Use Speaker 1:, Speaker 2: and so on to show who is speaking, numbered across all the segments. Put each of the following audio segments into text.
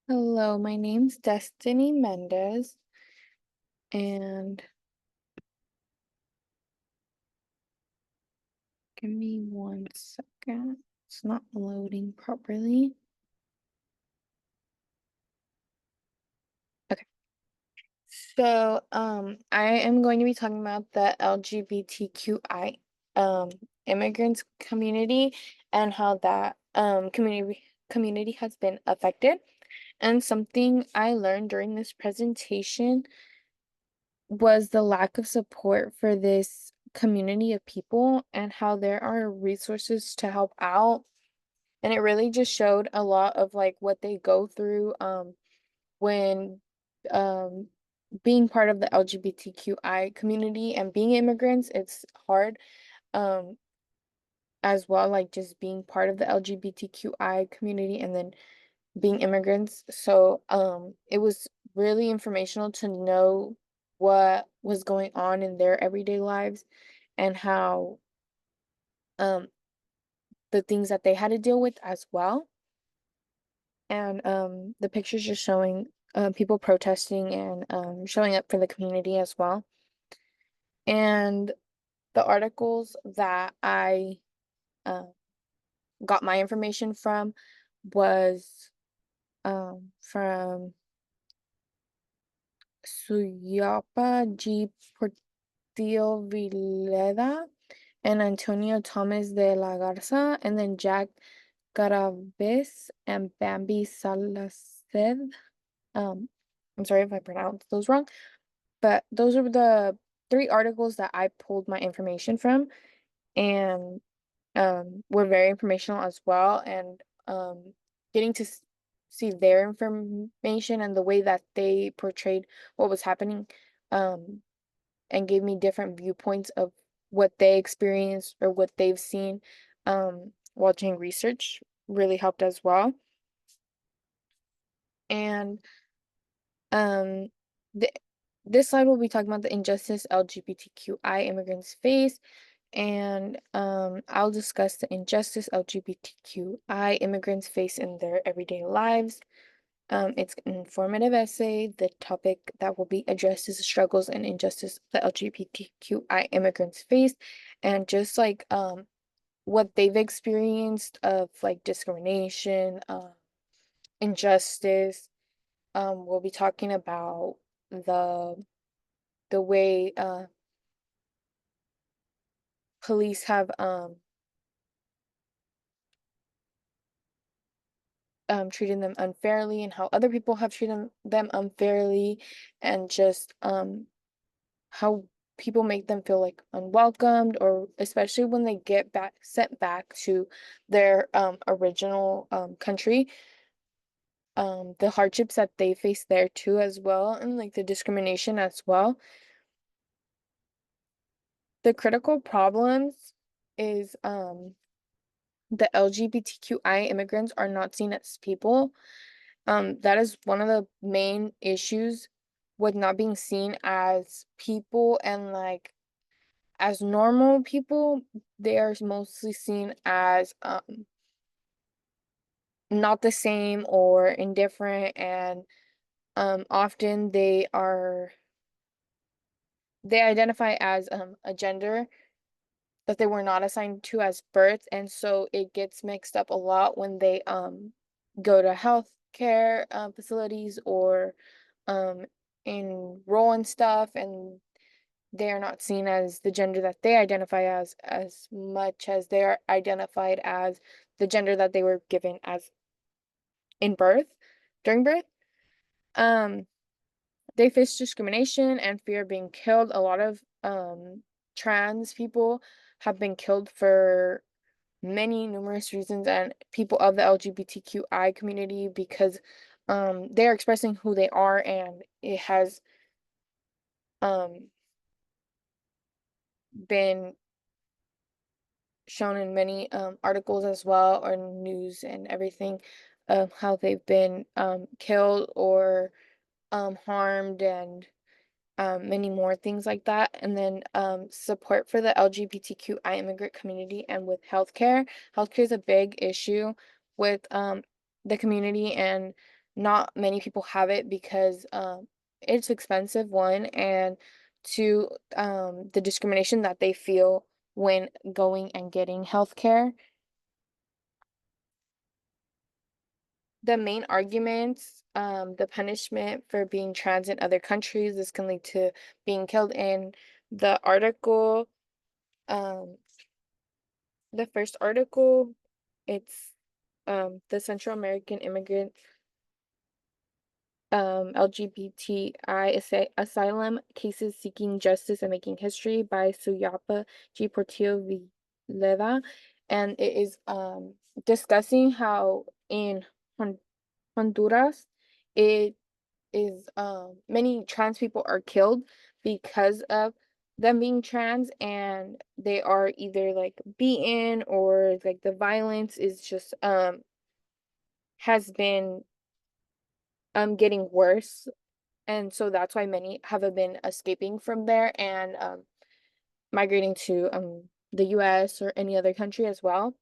Speaker 1: Hello, my name's Destiny Mendez, and give me 1 second. It's not loading properly. Okay. I am going to be talking about the LGBTQI um immigrants community and how that community has been affected. And something I learned during this presentation was the lack of support for this community of people and how there are resources to help out. And it really just showed a lot of like what they go through when um being part of the LGBTQI community and being immigrants. It's hard um as well, like just being part of the LGBTQI community and then being immigrants. So it was really informational to know what was going on in their everyday lives and how um the things that they had to deal with as well. And the pictures just showing people protesting and showing up for the community as well. And the articles that I uh, got my information from was from Suyapa G. Portillo Vileda and Antonio Thomas de la Garza, and then Jack Garaves and Bambi Salaced. Um, I'm sorry if I pronounced those wrong, but those are the three articles that I pulled my information from, and were very informational as well. And getting to see their information and the way that they portrayed what was happening, um, and gave me different viewpoints of what they experienced or what they've seen, while doing research really helped as well. And um, th this slide will be talking about the injustice LGBTQI immigrants face, and I'll discuss the injustice LGBTQI immigrants face in their everyday lives. It's an informative essay. The topic that will be addressed is the struggles and injustice the LGBTQI immigrants face, and just like what they've experienced of like discrimination, injustice. We'll be talking about the the way police have treated them unfairly and how other people have treated them unfairly, and just how people make them feel like unwelcomed, or especially when they get back sent back to their original country, the hardships that they face there too as well, and like the discrimination as well. The critical problems is the LGBTQI immigrants are not seen as people. That is one of the main issues with not being seen as people, and like as normal people. They are mostly seen as not the same or indifferent, and often they identify as a gender that they were not assigned to as birth, and so it gets mixed up a lot when they go to healthcare facilities or um enroll and stuff, and they are not seen as the gender that they identify as much as they are identified as the gender that they were given as in birth, during birth. Um, they face discrimination and fear of being killed. A lot of trans people have been killed for many numerous reasons, and people of the LGBTQI community, because they're expressing who they are, and it has um been shown in many articles as well, or news and everything, of how they've been killed or harmed, and many more things like that. And then support for the LGBTQI immigrant community and with healthcare. Healthcare is a big issue with the community, and not many people have it because it's expensive, one, and two, the discrimination that they feel when going and getting healthcare. The main arguments, the punishment for being trans in other countries, this can lead to being killed. In the article, um, the first article, it's the Central American immigrant LGBTI asylum cases seeking justice and making history by Suyapa G. Portillo Villela. And it is discussing how in Hon Honduras it is many trans people are killed because of them being trans, and they are either like beaten, or like the violence is just has been getting worse. And so that's why many have been escaping from there and migrating to the US or any other country as well.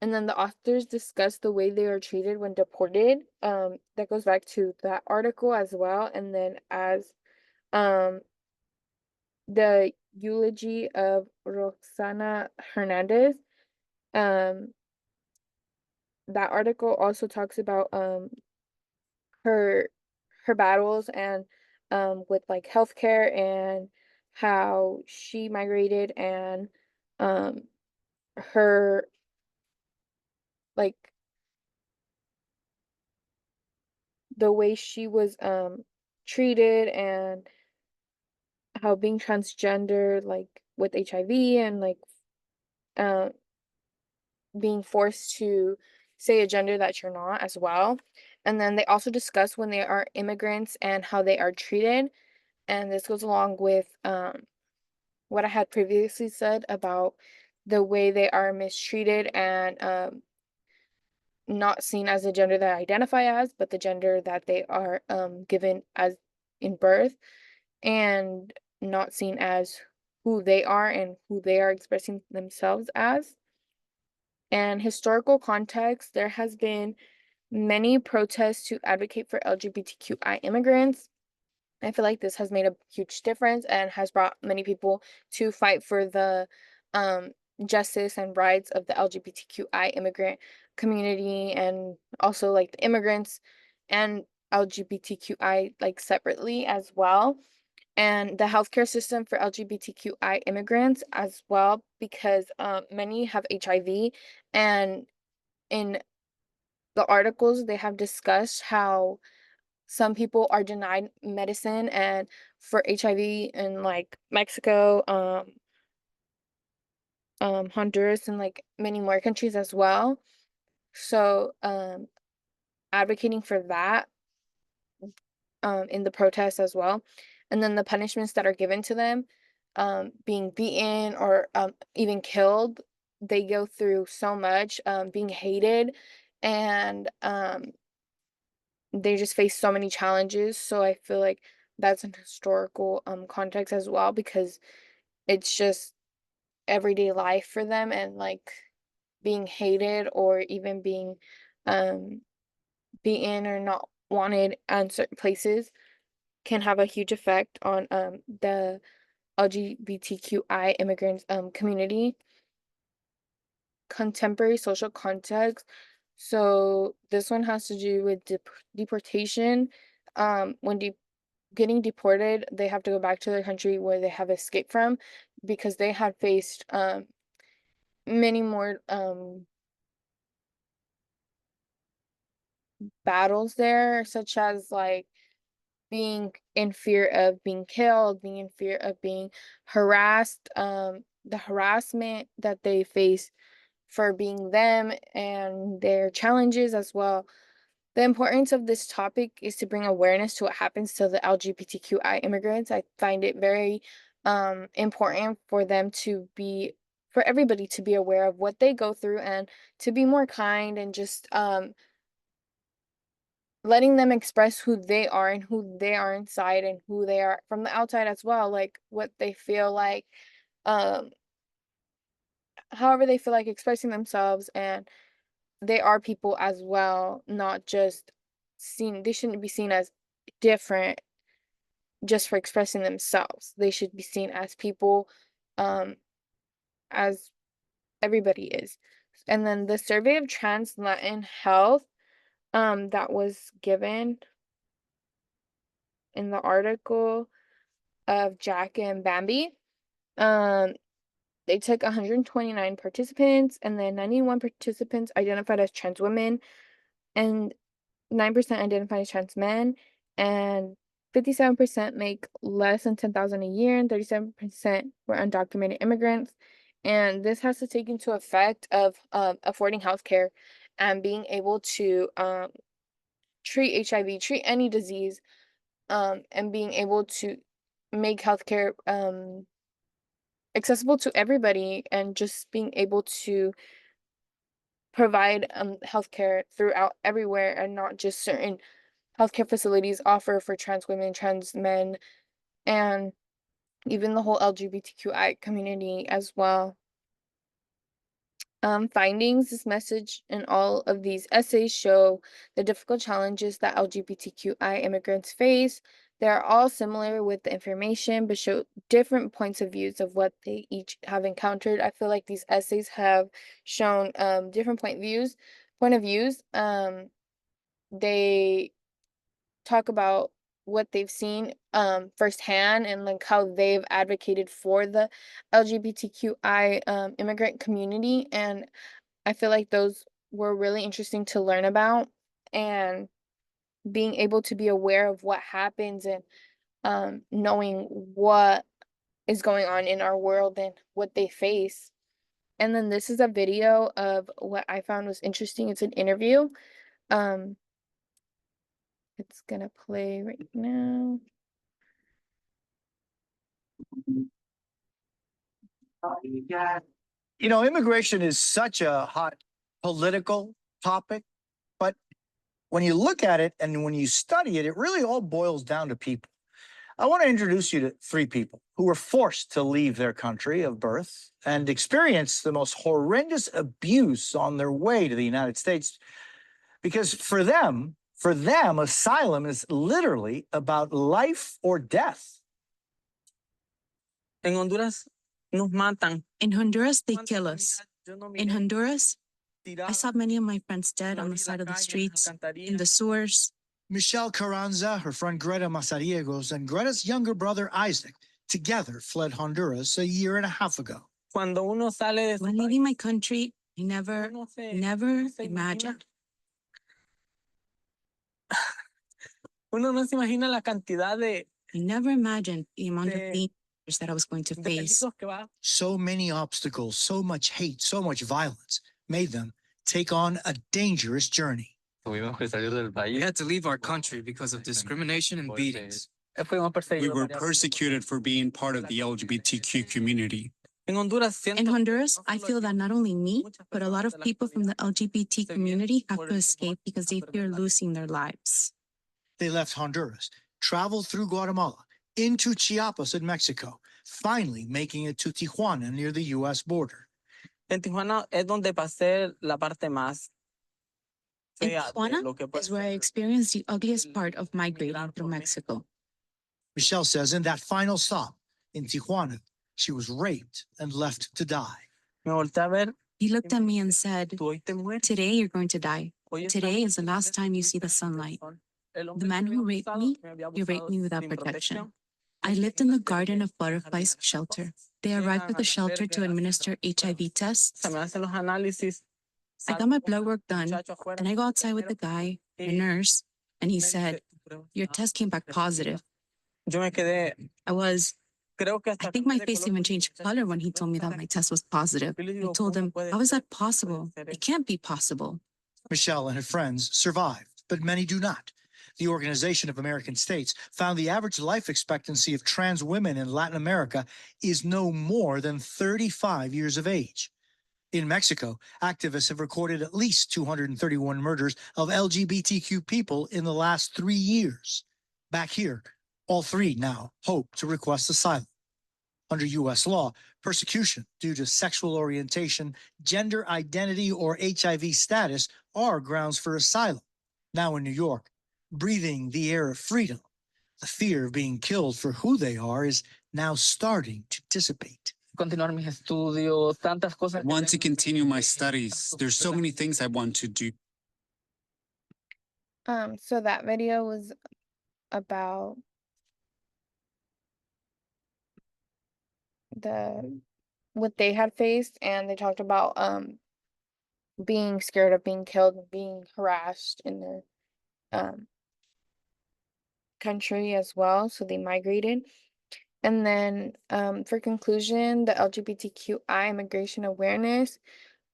Speaker 1: And then the authors discuss the way they are treated when deported. That goes back to that article as well. And then as um the eulogy of Roxana Hernandez, um that article also talks about her her battles and with like healthcare, and how she migrated, and um her like the way she was treated, and how being transgender, like with HIV, and like uh, being forced to say a gender that you're not as well. And then they also discuss when they are immigrants and how they are treated. And this goes along with what I had previously said about the way they are mistreated and not seen as the gender that I identify as, but the gender that they are given as in birth, and not seen as who they are and who they are expressing themselves as. And historical context, there has been many protests to advocate for LGBTQI immigrants. I feel like this has made a huge difference and has brought many people to fight for the um, justice and rights of the LGBTQI immigrant community, and also like the immigrants and LGBTQI like separately as well. And the healthcare system for LGBTQI immigrants as well, because many have HIV, and in the articles they have discussed how some people are denied medicine and for HIV in like Mexico, Honduras, and like many more countries as well. So advocating for that in the protests as well. And then the punishments that are given to them, being beaten or even killed, they go through so much, being hated, and they just face so many challenges. So I feel like that's an historical context as well, because it's just everyday life for them, and like being hated or even being um beaten or not wanted in certain places can have a huge effect on the LGBTQI immigrants community. Contemporary social context. So this one has to do with deportation. When getting deported, they have to go back to their country where they have escaped from, because they had faced many more battles there, such as like being in fear of being killed, being in fear of being harassed, the harassment that they face for being them, and their challenges as well. The importance of this topic is to bring awareness to what happens to the LGBTQI immigrants. I find it very important for them to be, for everybody to be aware of what they go through, and to be more kind, and just letting them express who they are and who they are inside, and who they are from the outside as well, like what they feel like, um however they feel like expressing themselves, and they are people as well, not just they shouldn't be seen as different just for expressing themselves. They should be seen as people, as everybody is. And then the survey of trans Latin health, that was given in the article of Jack and Bambi. Um, they took 129 participants, and then 91 participants identified as trans women, and 9% identify as trans men, and 57% make less than 10,000 a year, and 37% were undocumented immigrants. And this has to take into effect of affording healthcare and being able to treat HIV, treat any disease, and being able to make healthcare accessible to everybody, and just being able to provide healthcare throughout everywhere, and not just certain healthcare facilities offer for trans women, trans men, and even the whole LGBTQI community as well. Findings, this message and all of these essays show the difficult challenges that LGBTQI immigrants face. They're all similar with the information, but show different points of views of what they each have encountered. I feel like these essays have shown different point of views. They talk about what they've seen firsthand, and like how they've advocated for the LGBTQI immigrant community. And I feel like those were really interesting to learn about, and being able to be aware of what happens, and knowing what is going on in our world and what they face. And then this is a video of what I found was interesting. It's an interview. Um, it's gonna play right now.
Speaker 2: You know, immigration is such a hot political topic, but when you look at it and when you study it, it really all boils down to people. I want to introduce you to three people who were forced to leave their country of birth and experience the most horrendous abuse on their way to the United States. Because for them, asylum is literally about life or death.
Speaker 3: En Honduras nos matan.
Speaker 4: In Honduras, they kill us. In Honduras, I saw many of my friends dead on the side of the streets, in the sewers.
Speaker 2: Michelle Carranza, her friend Greta Mazariegos, and Greta's younger brother Isaac together fled Honduras a year and a half ago.
Speaker 3: Cuando uno sale de
Speaker 4: When leaving my country, I never imagined.
Speaker 3: Uno no se imagina la cantidad de
Speaker 4: I never imagined the amount of dangers that I was going to face.
Speaker 2: So many obstacles, so much hate, so much violence made them take on a dangerous journey.
Speaker 5: We had to leave our country because of discrimination and beatings.
Speaker 6: We were persecuted for being part of the LGBTQ community.
Speaker 3: In
Speaker 4: Honduras, I feel that not only me, but a lot of people from the LGBT community have to escape because they fear losing their lives.
Speaker 2: They left Honduras, traveled through Guatemala, into Chiapas in Mexico, finally making it to Tijuana near the U.S. border.
Speaker 3: En Tijuana es donde pasé la parte más
Speaker 4: In Tijuana is where I experienced the ugliest part of migrating through Mexico.
Speaker 2: Michelle says in that final stop in Tijuana, she was raped and left to die.
Speaker 3: Me volteé a ver.
Speaker 4: He looked at me and said,
Speaker 3: Tú hoy te mueres.
Speaker 4: "Today you're going to die. Today is the last time you see the sunlight." The man who raped me, he raped me without protection. I lived in the Garden of Butterflies shelter. They arrived at the shelter to administer HIV tests.
Speaker 3: Se me hacen los análisis.
Speaker 4: I got my blood work done, and I go outside with the guy, the nurse, and he said, "Your test came back positive."
Speaker 3: Yo me quedé.
Speaker 4: I think my face even changed color when he told me that my test was positive. I told him, "How is that possible? It can't be possible."
Speaker 2: Michelle and her friends survived, but many do not. The Organization of American States found the average life expectancy of trans women in Latin America is no more than 35 years of age. In Mexico, activists have recorded at least 231 murders of LGBTQ people in the last 3 years. Back here, all three now hope to request asylum. Under U.S. law, persecution due to sexual orientation, gender identity, or HIV status are grounds for asylum. Now in New York, breathing the air of freedom. The fear of being killed for who they are is now starting to dissipate.
Speaker 3: Continuar mis estudios, tantas cosas.
Speaker 6: I want to continue my studies. There's so many things I want to do.
Speaker 1: So that video was about what they had faced, and they talked about being scared of being killed and being harassed in their country as well, so they migrated. And then for conclusion, the LGBTQI immigration awareness,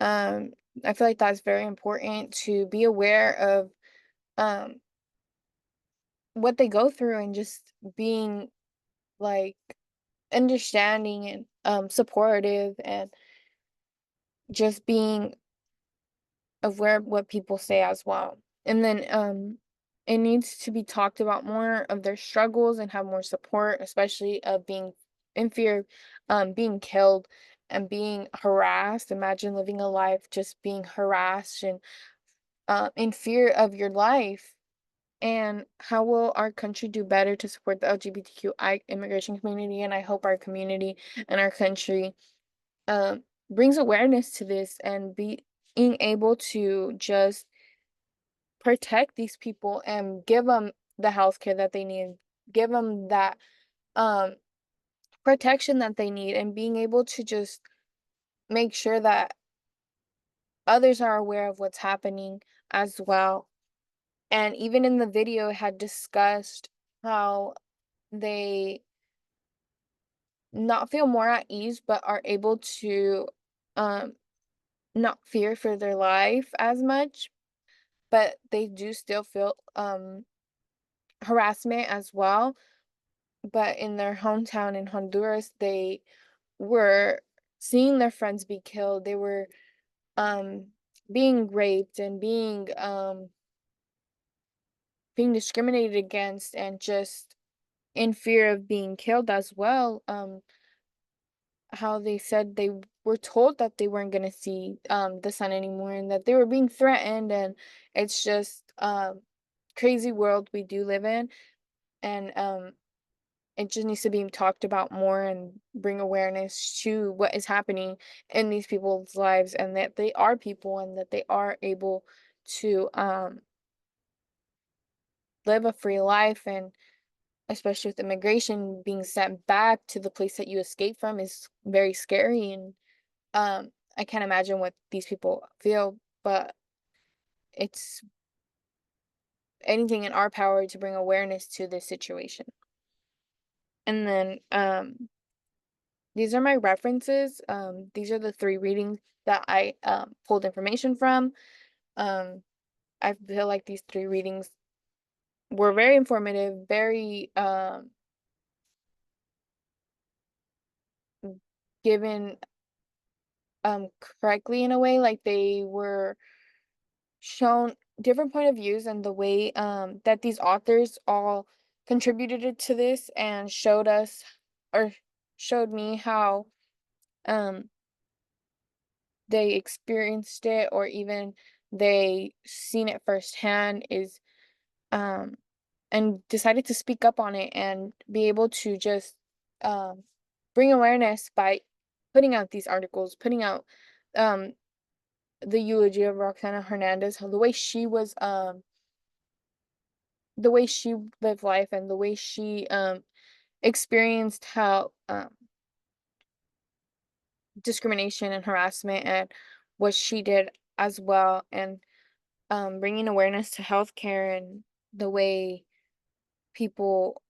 Speaker 1: I feel like that's very important to be aware of what they go through, and just being like understanding and supportive, and just being aware of what people say as well. And then it needs to be talked about more of their struggles and have more support, especially of being in fear, being killed and being harassed. Imagine living a life just being harassed and in fear of your life. And how will our country do better to support the LGBTQI immigration community? And I hope our community and our country brings awareness to this, and being able to just protect these people and give them the health care that they need, give them that um, protection that they need, and being able to just make sure that others are aware of what's happening as well. And even in the video, it had discussed how they not feel more at ease, but are able to um, not fear for their life as much, but they do still feel harassment as well. But in their hometown in Honduras, they were seeing their friends be killed. They were um being raped and being discriminated against, and just in fear of being killed as well. How they said they were told that they weren't going to see the sun anymore, and that they were being threatened. And it's just crazy world we do live in. And it just needs to be talked about more, and bring awareness to what is happening in these people's lives, and that they are people, and that they are able to live a free life. And especially with immigration, being sent back to the place that you escaped from is very scary. And I can't imagine what these people feel, but it's anything in our power to bring awareness to this situation. And then these are my references. These are the 3 readings that I pulled information from. I feel like these 3 readings were very informative, very given correctly, in a way. Like, they were shown different point of views, and the way that these authors all contributed to this, and showed us, or showed me, how um they experienced it, or even they seen it firsthand, is um and decided to speak up on it, and be able to just um bring awareness by putting out these articles, putting out um the eulogy of Roxana Hernandez, how the way she lived life, and the way she experienced how discrimination and harassment, and what she did as well. And bringing awareness to healthcare, and the way people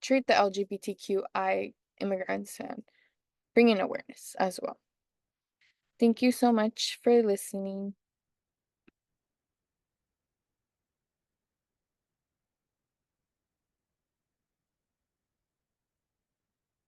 Speaker 1: treat the LGBTQI immigrants, and bringing awareness as well. Thank you so much for listening.